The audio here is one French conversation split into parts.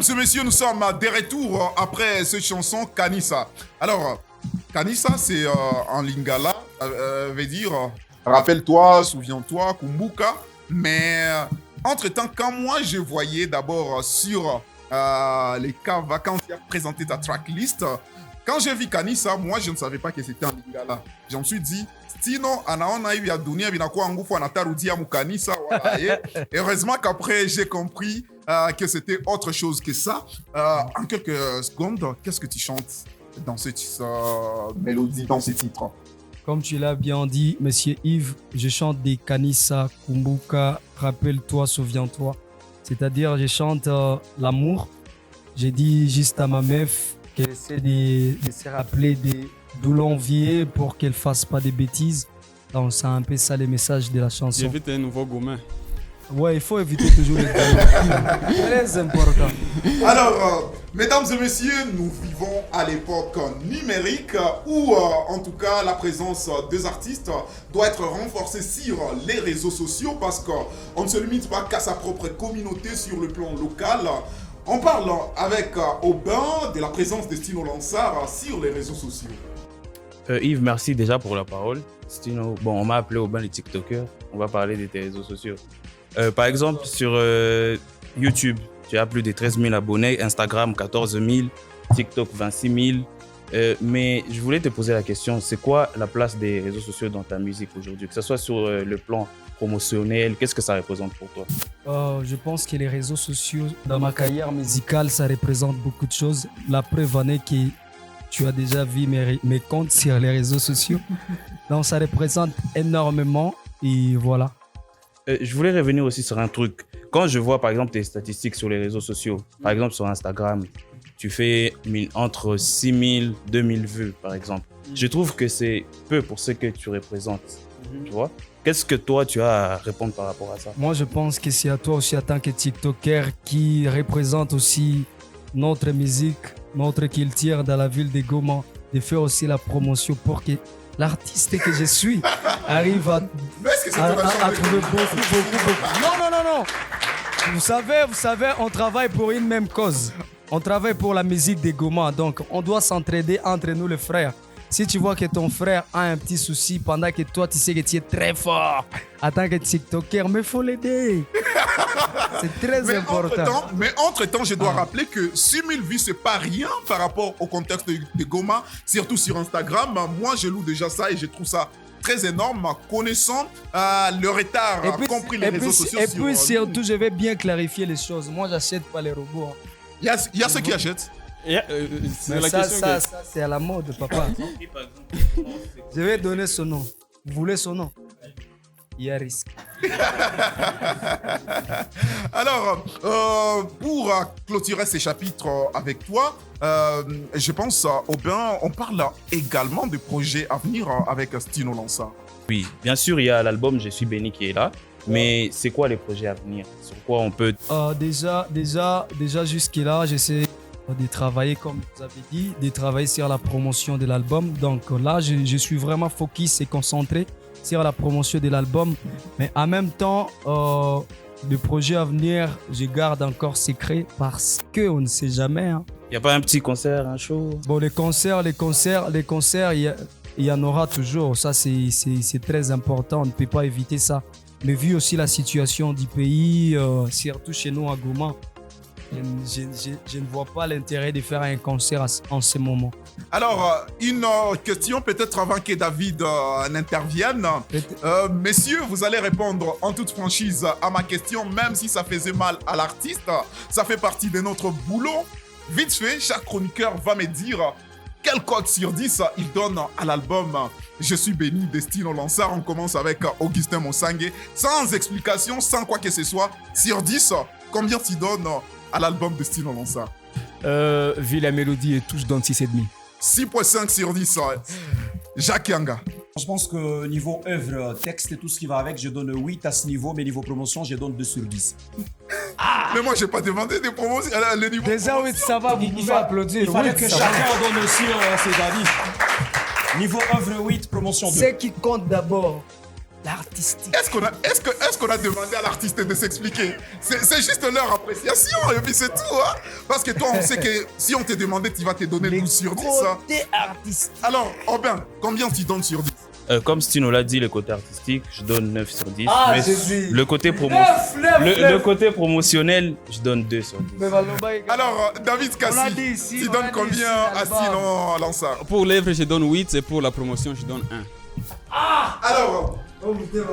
Mesdames et messieurs, nous sommes de retour après cette chanson Kanissa. Alors, Kanissa, c'est en lingala, veut dire rappelle-toi, souviens-toi, Kumbuka. Mais entre-temps, quand moi je voyais d'abord sur les covers, quand tu as présenté ta tracklist, quand j'ai vu Kanissa, moi je ne savais pas que c'était en lingala. Je me suis dit, Stino anaona hivi ya dunia vinakuwa nguvu anatarudia mukanisa voilà. Et heureusement qu'après j'ai compris que c'était autre chose que ça. En quelques secondes, qu'est-ce que tu chantes dans cette mélodie, dans ces titres? Comme tu l'as bien dit, monsieur Yves, je chante des Kanissa, Kumbuka, rappelle-toi, souviens-toi. C'est-à-dire, je chante l'amour. J'ai dit juste à ma meuf qu'elle essaie de se rappeler d'où l'on vient pour qu'elle fasse pas des bêtises. Donc, c'est un peu ça le message de la chanson. J'évite un nouveau gourmet. Ouais, il faut éviter toujours les gars. Très important. Alors, mesdames et messieurs, nous vivons à l'époque numérique où, en tout cas, la présence des artistes doit être renforcée sur les réseaux sociaux parce qu'on ne se limite pas qu'à sa propre communauté sur le plan local. On parle avec Aubin de la présence de Stino Lansar sur les réseaux sociaux. Yves, merci déjà pour la parole. Stino, bon, on m'a appelé Aubin les TikTokers. On va parler de tes réseaux sociaux. Par exemple, sur YouTube, tu as plus de 13 000 abonnés, Instagram 14 000, TikTok 26 000. Mais je voulais te poser la question, c'est quoi la place des réseaux sociaux dans ta musique aujourd'hui? Que ce soit sur le plan promotionnel, qu'est-ce que ça représente pour toi? Je pense que les réseaux sociaux, dans ma carrière musicale, ça représente beaucoup de choses. La preuve en est que tu as déjà vu mes comptes sur les réseaux sociaux. Donc, ça représente énormément et voilà. Je voulais revenir aussi sur un truc. Quand je vois par exemple tes statistiques sur les réseaux sociaux, par exemple sur Instagram, tu fais entre 6 000, 2 000 vues par exemple. Je trouve que c'est peu pour ce que tu représentes. Tu vois? Qu'est-ce que toi tu as à répondre par rapport à ça? Moi je pense que c'est à toi aussi en tant que TikToker qui représente aussi notre musique, notre culture dans la ville de Goma, de faire aussi la promotion pour que l'artiste que je suis arrive à trouver beaucoup. Non. Vous savez, on travaille pour une même cause. On travaille pour la musique des Goma. Donc, on doit s'entraider entre nous, les frères. Si tu vois que ton frère a un petit souci pendant que toi, tu sais que tu es très fort en tant que TikToker, mais il faut l'aider. C'est très important. Mais entre-temps, je dois rappeler que 6 000 vues, c'est pas rien par rapport au contexte de Goma, surtout sur Instagram. Moi, je loue déjà ça et je trouve ça très énorme, connaissant le retard, compris les réseaux sociaux. Et puis surtout, je vais bien clarifier les choses. Moi, j'achète pas les robots. Il y a ceux qui achètent. Ça, c'est à la mode, papa. Je vais donner son nom. Vous voulez son nom? Il y a risque. Alors, pour clôturer ces chapitres avec toi, je pense, Aubin, on parle également de projets à venir avec Stino Lansar. Oui, bien sûr, il y a l'album Je suis béni qui est là. Mais c'est quoi les projets à venir? Sur quoi on peut... Déjà jusque-là, j'essaie de travailler, comme vous avez dit, de travailler sur la promotion de l'album. Donc là, je suis vraiment focus et concentré sur la promotion de l'album. Mais en même temps, le projet à venir, je garde encore secret parce qu'on ne sait jamais. Hein. Il n'y a pas un petit concert, un show? Bon, les concerts, il y en aura toujours. Ça, c'est très important. On ne peut pas éviter ça. Mais vu aussi la situation du pays, surtout chez nous à Goma, je ne vois pas l'intérêt de faire un concert en ce moment. Alors, une question peut-être avant que David n'intervienne. Messieurs, vous allez répondre en toute franchise à ma question, même si ça faisait mal à l'artiste. Ça fait partie de notre boulot. Vite fait, chaque chroniqueur va me dire quel code sur 10 il donne à l'album Je suis béni de Stino Lansar. On commence avec Augustin Mossangue. Sans explication, sans quoi que ce soit. Sur 10, combien tu donnes à l'album de Stino Lansar? Vu la mélodie et tout, je donne 6,5. 6,5 sur 10. Jacques Yanga. Je pense que niveau œuvre, texte et tout ce qui va avec, je donne 8 à ce niveau, mais niveau promotion, je donne 2 sur 10. Mais moi, je n'ai pas demandé de promotion. Le niveau déjà, oui, ça va, vous pouvez applaudir. Il fallait que chacun donne aussi ses avis. Niveau œuvre, 8, promotion 2. Ce qui compte d'abord, l'artistique. Est-ce qu'on a demandé à l'artiste de s'expliquer? C'est juste leur appréciation et puis c'est tout. Hein? Parce que toi, on sait que si on te demandait, tu vas te donner 12 sur 10. Hein? Côté artistique. Alors, Robin, combien tu donnes sur 10? Comme Stino l'a dit, le côté artistique, je donne 9 sur 10. Ah, mais Jésus. le côté le côté promotionnel, je donne 2 sur 10. Alors, David Kassi, dit ici, tu on donnes a dit combien ici, à l'album. Stino Lansar? Pour l'œuvre, je donne 8 et pour la promotion, je donne 1. Alors, Stino,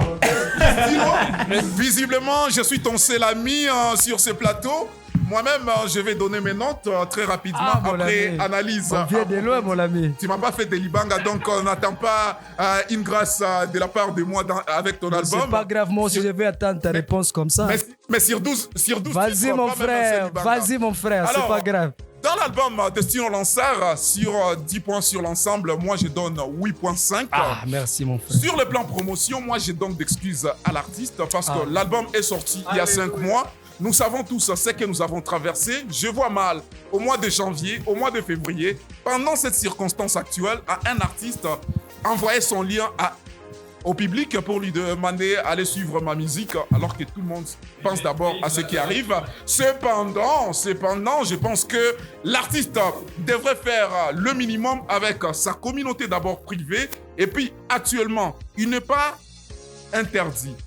visiblement, je suis ton seul ami sur ce plateau. Moi-même, je vais donner mes notes très rapidement mon après ami. analyse. On vient de loin, mon ami. Tu m'as pas fait de libanga, donc on n'attend pas une grâce de la part de moi avec ton album. C'est pas grave, moi aussi, je vais attendre ta réponse comme ça. Mais sur 12, Vas-y, titres, mon pas même un frère. seul libanga. Vas-y, mon frère. C'est Alors, pas grave. Dans l'album de Stino Lansar, sur 10 points sur l'ensemble, moi je donne 8.5. Ah, merci, mon frère. Sur le plan promotion, moi je donne d'excuses à l'artiste parce que l'album est sorti il y a 5 mois. Nous savons tous ce que nous avons traversé. Je vois mal au mois de janvier, au mois de février, pendant cette circonstance actuelle, à un artiste envoyer son lien au public pour lui demander d'aller suivre ma musique alors que tout le monde pense d'abord à ce qui arrive. Cependant, je pense que l'artiste devrait faire le minimum avec sa communauté d'abord privée et puis actuellement, il n'est pas interdit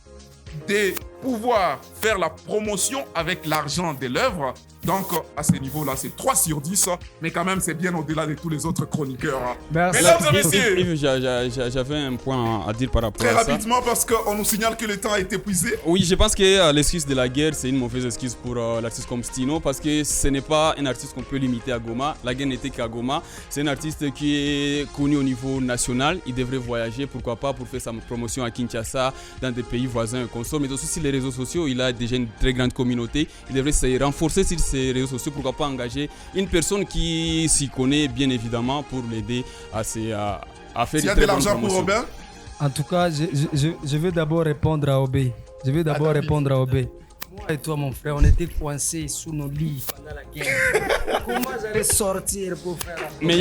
de pouvoir faire la promotion avec l'argent de l'œuvre. Donc, à ce niveau-là, c'est 3 sur 10, mais quand même, c'est bien au-delà de tous les autres chroniqueurs. Merci. Mesdames et messieurs, Yves, j'avais un point à dire par rapport très à ça. rapidement, parce qu'on nous signale que le temps a été épuisé. Oui, je pense que l'excuse de la guerre, c'est une mauvaise excuse pour l'artiste comme Stino, parce que ce n'est pas un artiste qu'on peut limiter à Goma. La guerre n'était qu'à Goma. C'est un artiste qui est connu au niveau national. Il devrait voyager, pourquoi pas, pour faire sa promotion à Kinshasa, dans des pays voisins et consorts. Mais aussi sur les réseaux sociaux, il a déjà une très grande communauté. Il devrait se renforcer sur ces réseaux sociaux, pourquoi pas engager une personne qui s'y connaît, bien évidemment, pour l'aider à faire Il y a de l'argent pour Robin. En tout cas, je veux d'abord répondre à Obé. Moi et toi, mon frère, on était coincés sous nos lits pendant la guerre. Comment j'allais sortir pour faire la... Mais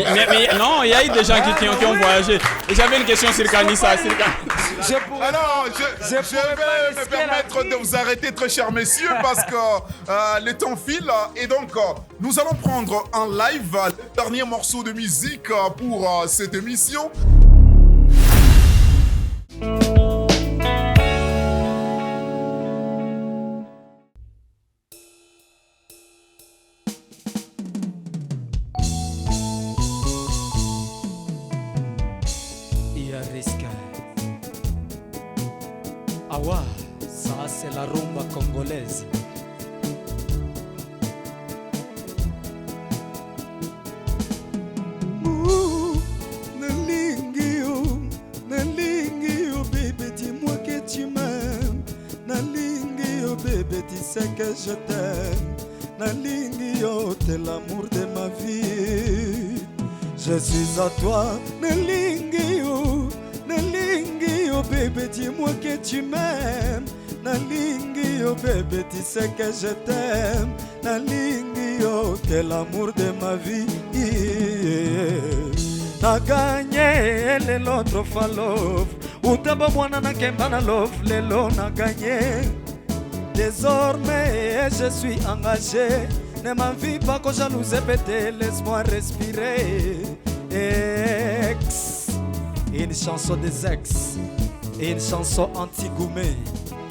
non, il y a eu des gens qui ont voyagé. Et j'avais une question sur Kanissa. Alors, je vais me permettre de vous arrêter, très chers messieurs, parce que le temps file. Et donc, nous allons prendre en live le dernier morceau de musique pour cette émission. Awa, ça c'est la rumba congolaise. Nalingi yo bébé, dis-moi que tu m'aimes. Nalingi yo bébé, tu sais que je t'aime. Nalingi yo, t'es l'amour de ma vie. Je suis à toi, Nalingi yo bébé, dis-moi que tu m'aimes. Nalingi yo bébé, tu sais que je t'aime. Nalingi yo, t'es l'amour de ma vie. Na gagné lelo trofa love. Utaba mwana na kemba na love, lelo na gagné. Désormais je suis engagé. Ne m'envie pas que jalouse pété, laisse-moi respirer. Ex, une chanson des ex, une chanson anti-gourmet.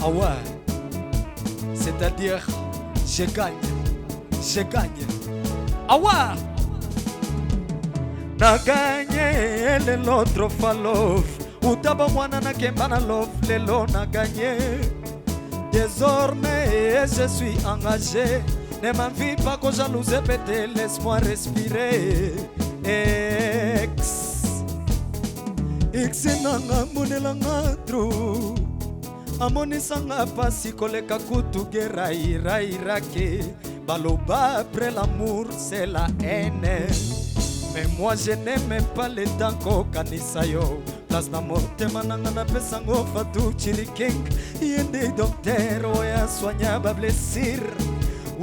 Ah ouais, c'est-à-dire je gagne. Ah ouais, na gagné lelo trofa love. Utaba mwana na kemba na love, lelo na gagné. Désormais je suis engagé. Ne m'envie pas que jalouse pété, laisse-moi respirer. Ex nanga monelanga tro. Amonisanga pasi koleka kutu gera irake. Baloba après l'amour c'est la haine. Mais moi je n'aime pas les temps kokanisa yo. Place na motema nanga na pesango fatu chiriking. Yende docteur oya soigna ba blessir.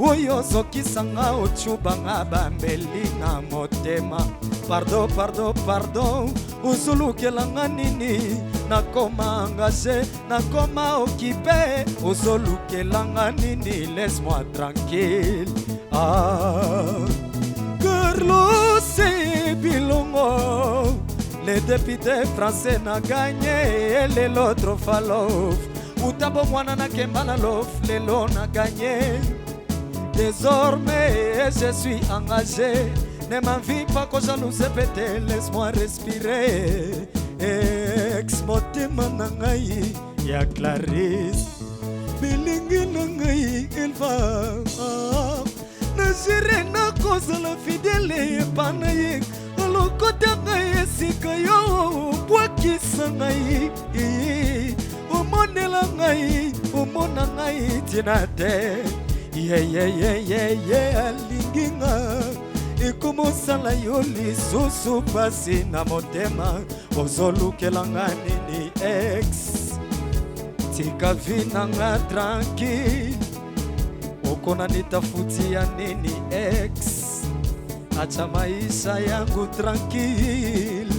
Oyo zokisanga ochuba nga bambeli na motema. Pardon ozolukelanga nini nakoma engagé nakoma occupé ozolukelanga nini laisse-moi tranquille Carlos Bilongo les députés français n'a gagné et l'autre falof Utabo mwana na kembana lof lelo na gagné désormais je suis engagé ne m'envie pas que jalousie pété laisse-moi respirer ex motema na ngai ya Clarisse bilingi na ngai elle va Nazire na koza la fidèle panaye alokota ngai esika yo bwakisa ngai omonela ngai omona ngai tina te alingi nga ekomosala yo lisusu pasi na motema ozolukela nga nini ex tika vi na nga tranquille okona nitafutia nini ex acha maisha yangu tranquille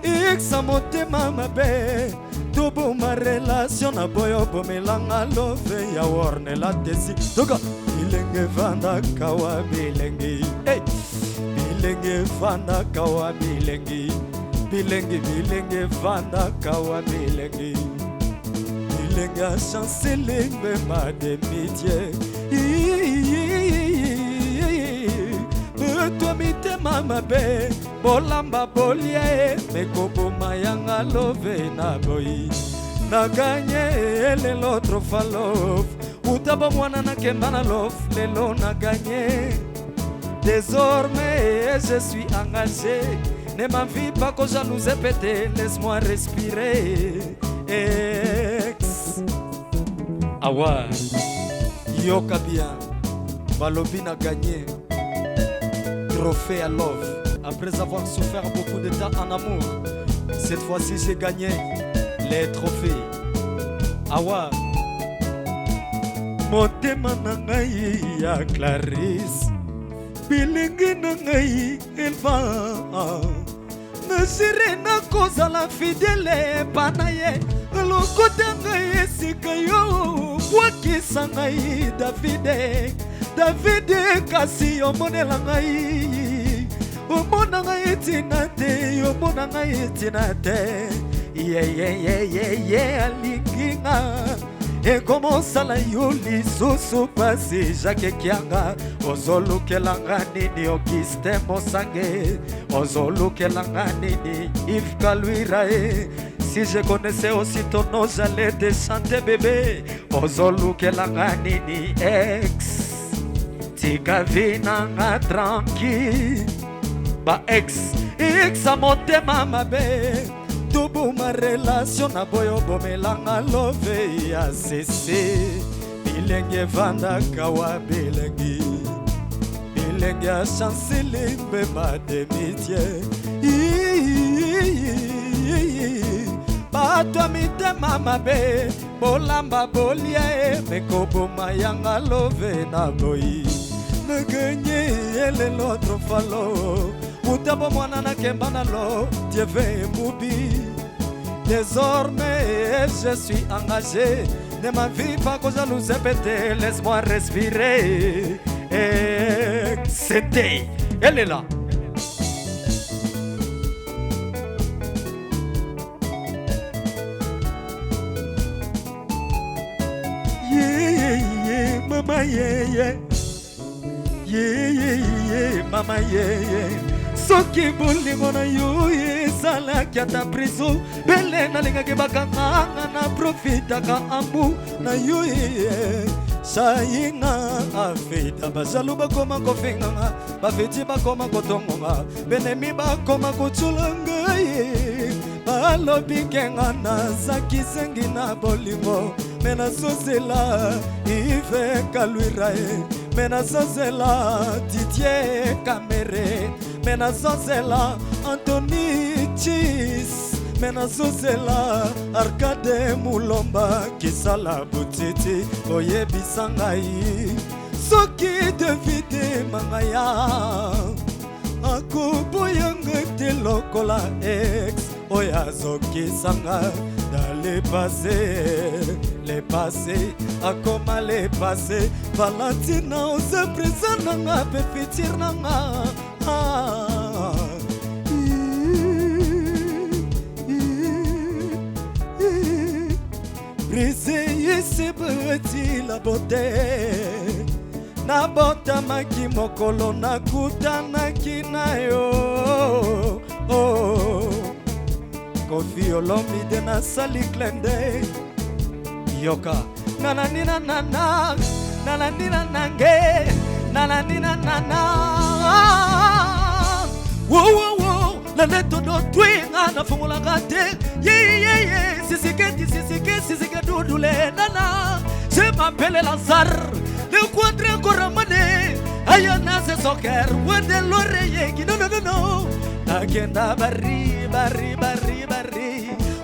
ex a motema mabe tubu ma relation na boyo bomelanga love ya warne la tesi toka bilenge vanda kawa bilenge hey bilenge vanda kawa bilenge bilenge vanda kawa bilenge Lenga chancele ma de métier toi mite mama be bolamba bolie mekobo mayanga love na boy na gagné le l'autre falof utaba mwana na kembana lof lelo na gagné désormais je suis engagé ne m'envie pas que jalouse pété laisse-moi respirer ex awa yoka bien balobi na gagné trophée à love après avoir souffert beaucoup de temps en amour cette fois-ci j'ai gagné les trophées awa motema na ngai ya Clarisse bilingi na ngai elle va Nazire na kozala fidèle panaye lokota ngai esika yo bwakisa ngai Davide kasi omonela ngai omona ngai tina te omona ngai tina te alingi nga ekomosala yo lisusu pasi Jacques Kianga ozolukelanga nini Augustin Mosange ozolukelanga nini Yves Kaluira si je connaissais aussi ton nom j'allais te chanter bébé ozolukelanga nini ex tika vinanga tranquille ba ex a motema mabe tubu ma relation na boyo bomelanga love ya sese bilenge vanda kawa bilenge a chancele mbeba de métier bato mitema mabe bolamba bolie mekobo mayanga love na boyi na gagné ele l'autre falo utabo mwana na kembana lo tieve mubi désormais je suis engagé ne m'envie pas que jalouse pété laisse-moi respirer c'était elle est là mama mama soki bolingo na yo ezalaki ata prison bele nalingaki bakanganga na profitaka ambu na yo sayinga afeta bazalo bakoma kofinganga bafeti bakoma kotongonga benemi bakoma kotula ngai balobi kenga nazaki sengi na bolingo mena sozela Yves Kaluira mena sozela Didier Kamere mena sozela Anthony Chis mena sozela Arcade Mulomba kisala butiti oyebisa ngai soki David mangaya akoboyanga neti lokola ex oyo azokisanga dans le passé akoma le passé Valentina oze présent nanga pe futur nanga brisé ese beti la beauté nabotamaki mokolo nakutanaki na yo Kofi Olomide nasali klende yoka nananina nana nananina nange nananina nana wo leto do twinga na fungula gate ye sisike dudule nana je m'appelle Lazare le quadre coramane ayana se soccer wende l'oreille qui no agenda barri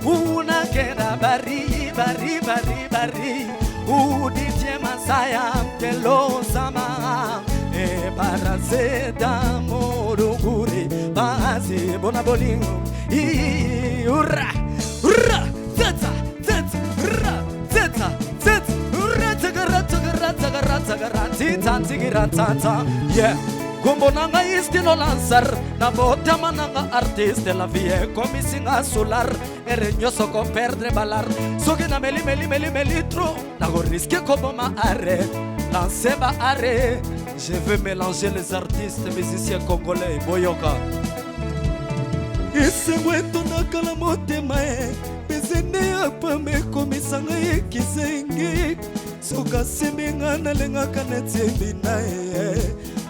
una kenda barri udije masaya telo sama e barazeda moruguri basi bona bolingo i urra tata tata yeah Gombo nanga istino lanzar na bota mananga artiste la vie come singa solar e regno soko perdre balar so che na meli tro na go risque comme ma arrêt lancer ba arrêt je veux mélanger les artistes musiciens congolais boyoka ese weto na kala motema bezene apa me comme sanga ekizengi soka semenga na lenga kanetsembi na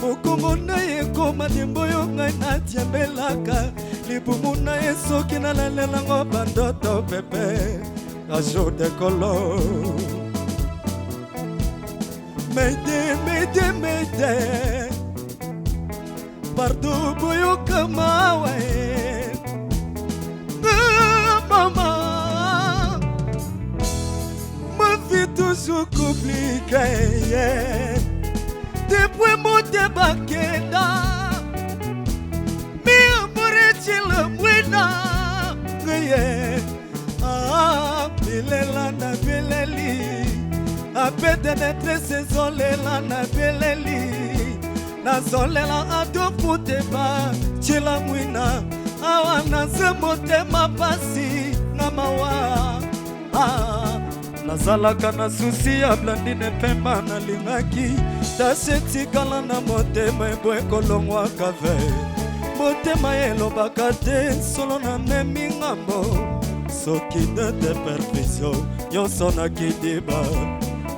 Mokongo na ye koma demboyo ngai na tiambelaka libumu na ye soki na lalelango bandoto pepe a jour de colo Mede Pardo boyo kamawa Maman Ma vie toujours compliquée Depuis mon débakenda Mi amore chile mwina Ngaye Bilela na bileli Apete netre se zolela na bileli Na zolela adopute ba Chila mwina Awana se mote mapasi Ngamawa Nazalaka na susi ya blandine pemba na lingaki Tasetikala na motema ebo ekolongwa kave Motema elobaka te solo na memi ngambo Soki de te perfision nyonso na kidiba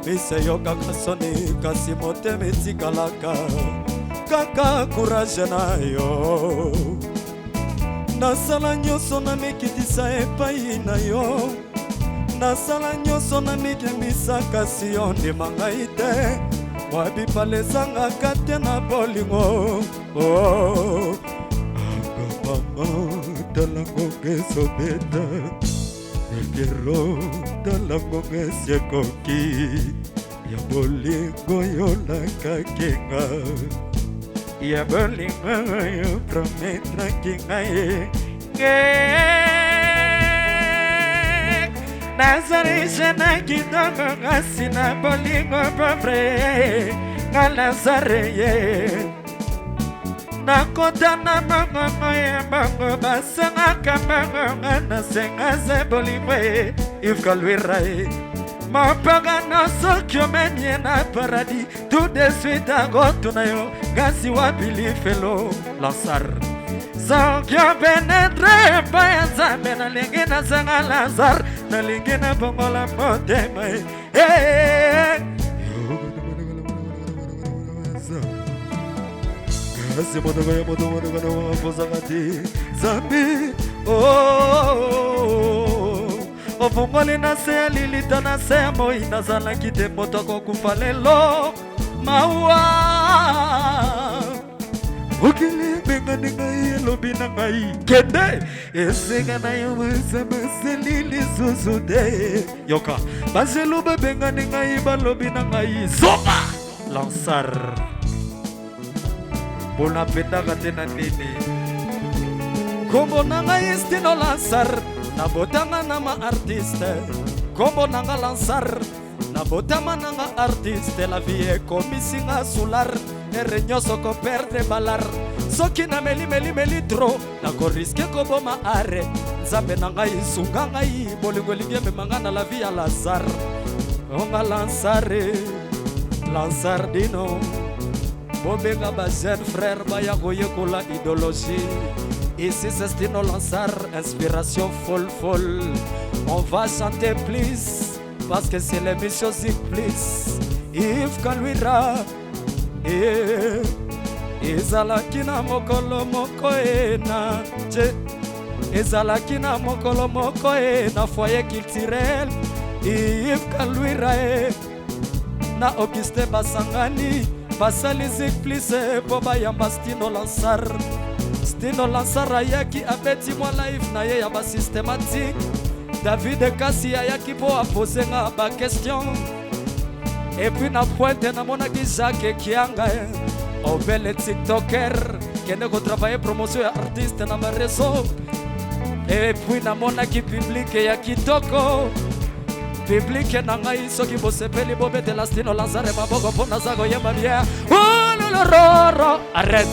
Mise yoka kasoni kasi motema etikalaka Kaka courage na yo Nasala nyonso na mikitisa epai na yo Nasala nyonso na mikembisa kasi yo ndimanga ite Mwabi pale zanga kate na bolingo Agapama talango keso beta Ekero talango kesye koki Ya bolingo yo lakakenga Ya bolingo yo prometra kinga ye Nazarisha na kidogo kasi na bolingo pofre Nga Lazare ye Nakota na mongo ye mongo Basanga kamongo nga nasenga ze bolingo ye Ifka luira ye Mopaga no sokyo menye na paradis Tout de suite agoto na yo Gasi wabili felo Lazare Sokyo penetre Paya zambe na lingi na sanga Lazare Na lingi na bongo la motema Kasi motogo ya motogo na wapozakati Zambi Ofungoli na se lilita na se moi Nazala kite motoko kufalelo Maua Okele benga ngai lobi na ngai Kende Esega na yo masa lili susude Yoka Baselo benga ngai balobi na ngai Zoka Lansar Bona penda katena nini Kombo nanga Stino Lansar nabotama na ma artiste. Kombo nanga Lansar nabotama nanga artiste. La vie est comme singa solar ere nyonso ko perdre balar. Soki na meli tro nako riske koboma are. Nzambe na ngai sunga ngai bolingo elingi ememanga na la vie ya Lazar. Onga Lansare Lansardino bobenga ba jeune frère baya koyekola idéologie. Ici c'est Stino Lansar, inspiration folle. On va chanter plus parce que c'est l'émission Zik Plus. Yves Kalwira ezalaki na mokolo moko ena ezalaki na mokolo moko ena foyer culturel. Yves Kalwira na Auguste basangani basali Zik Plus po bayamba Stino Lansar. Stino Lansar ayaki abeti mwa live na ye ya ba systématique. David Kasi ayaki po apose nga ba question. Et puis na pointe na monaki Jacques Kianga au bel TikToker kende ko travailler promotion ya artiste na ba réseau. Et puis na monaki public ya kitoko. Public na ngai soki bosepeli bobete la Stino Lansar maboko pona zago yeba bien. Oh lororo arrête.